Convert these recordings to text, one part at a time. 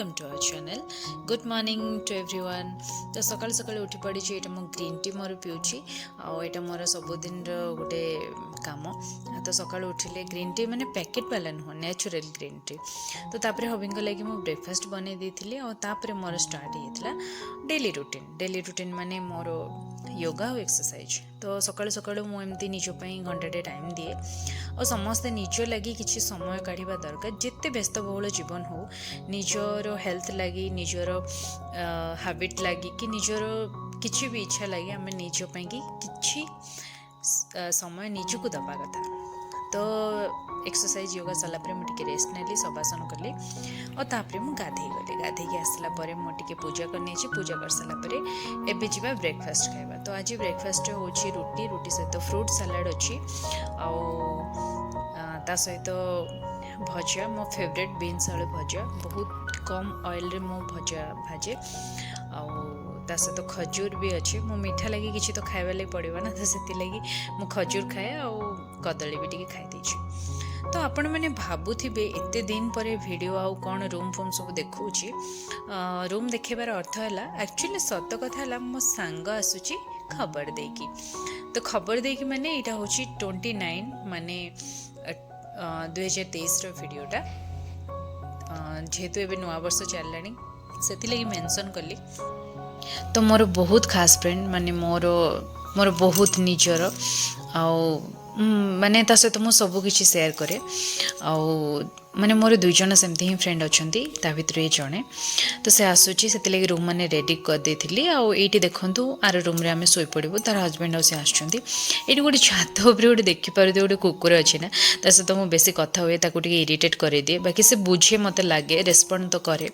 Welcome to our channel. Good morning to everyone. तो सकाल सकाल उठी पड़ी ये मो ग्रीन टी मोर पिऊँगी आटा मोर सबुदिन गोटे काम। तो सकाल उठिले ग्रीन टी माने पैकेट वाला नुह नेचुरल ग्रीन टी। तो तापर हबिंग लगी मु ब्रेकफास्ट बनै देथिली और तापर मोर स्टार्ट होइतला डेली रूटीन माने मोर योगा और एक्सरसाइज। तो सकाल सकाल मु एमती निज पई घंटाटे टाइम दिए और समस्ते निज लगी किछि समय काढ़िबा दरकार। जेते व्यस्तबहुल जीवन हो निजर हेल्थ लगी निजर हैबिट लगी कि निजर किछि भी इच्छा लगी आम निज पई कि किछि समय निजको दबा कथा। तो एक्सरसाइज योगा सरला मुझे रेस्ट नेली सबासन कली और तापर मुझे गाधे आसला मुझे पूजा करनी पूजा कर सारापर एबे जीवा ब्रेकफास्ट खाइबा। तो आज ब्रेकफास्ट होची रुटी सहित फ्रूट सलाड अच्छी ता सहित भजा मो फेवरेट बीन्स आलू भजा बहुत कम ऑयल रे मो भजा भाजे ता सहित खजूर भी अच्छे। मो मीठा लगी किसी तो खाइबा लगी पड़ेगा ना तो से लगी मो खजूर खाए और कदली भी टी खाई देछि। तो आपण मैंने भावुथिबे एते दिन पर वीडियो आउ कौन रूम फूम सब देखुची रूम देखेबार अर्थ है एक्चुअली सत कथा है मो सांग आसुची खबर देकी। तो खबर देकी माने इटा होची 29 माने 2023 रो वीडियोटा जेहेतु एबे नवा वर्ष चललानी सेति लगी मेंशन कली। तो मोर बहुत खास फ्रेंड माने मोर बहुत निजर माने ता सहित मुझे सबकि सेयार करे माने मोर दुई जन सेमती ही फ्रेंड अच्छा ता भर ये जड़े। तो से आसूची से लगे रूम मैंने रेडी कर देती आईटी देखूँ आर रूम रे आम शोपड़ू तार हजबैंड से आसुँच ये गोटे छात उपर गोटे देखिपार गोटे कुकुर अच्छी ना ता सहित मुझे बेसी कथा हुए इरिटेट कर दिए बाकी से बुझे मत लगे रेस्पॉन्ड तो करे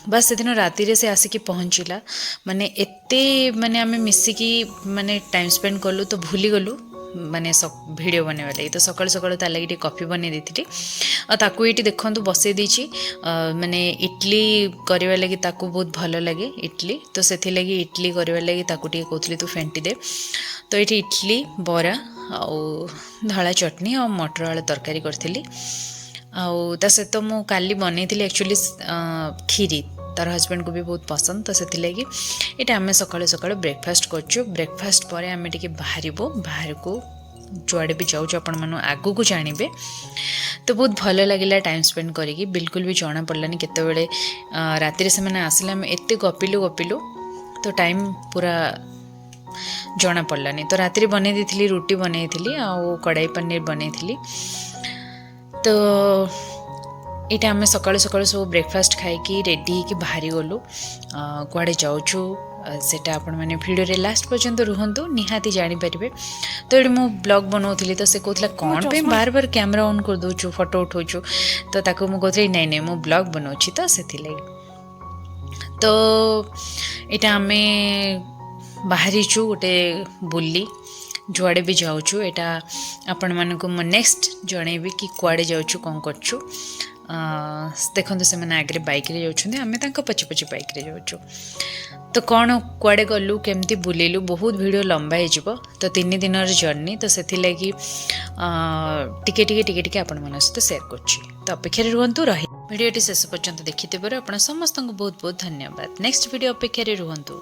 बस से दिन राति से आसिकी पहुँचला माने एते माने आमे मिसिकी माने टाइम स्पेंड कलु तो भूली गलु माने वीडियो बनवा लगी। तो सकाल सकाल तार लगी कॉफी बनै देती और ताकू ये देखूँ बसई देछि माने इडली करवा लगी ताकू बहुत भल लगे इडली। तो से लगी इडली करवा लगी ताकू टे कहूली तू फेंटी दे। तो ये इडली बरा आउ धला चटनी और मटर आलू तरकारी करी ता सहित मु काली बनई एक्चुअली खीरी तार हजबैंड को भी बहुत पसंद। तो से लगी ये आम सकालू सकालू ब्रेकफास्ट करछु। ब्रेकफास्ट पर आम टे बाहर को जुआड़े भी जाऊँ आपण मन आगू को जानवे। तो बहुत भल लगे टाइम स्पेंड करी बिल्कुल भी जना पड़लानी केतबेले राति से मैंने आसले आम एत गपिलु तो टाइम पूरा जना पड़लानी। तो राति बनै देथिली रुटी बनै थी आउ कढ़ाई पनीर बनै थी। तो ये आम सकालू सकालू सब ब्रेकफास्ट खाई रेडी हो बाहरी गलु कुआड़े जाऊँ सेटा आपण मैंने वीडियो रे लास्ट पर्यंत रुहतु निहाती जानीपारे। तो ये मु ब्लॉग बनाऊली तो से कहला कौन पे बार बार कैमरा ऑन कर दौचु फोटो उठाऊचु तो ताको मु कहली नहीं मु ब्लॉग बनाऊँगी तो से तो यहाँ आम बाहरी छु गोटे बुली जुआड़े भी जाऊँ यहाँ आपण मानक नेक्स्ट जनइबी कि कुआड़े जाऊँ कौन करछु। देखो से मैंने आगे बाइक रे जाउछन्ते आमे तांको पछे पछे बाइक रे जाउछु। तो कौन कुआड़े गलु केमती बुलेलु बहुत वीडियो लंबा हो तो 3 दिन जर्नी। तो से लगी टिके टिके टिके टिके आपण मन सहित शेयर करछि। तो अपेक्षा रुहंतु रही वीडियोटी शेष पर्यंत देखिथिबार आपण समस्त को बहुत बहुत धन्यवाद। नेक्स्ट वीडियो अपेक्षा रुहंतु।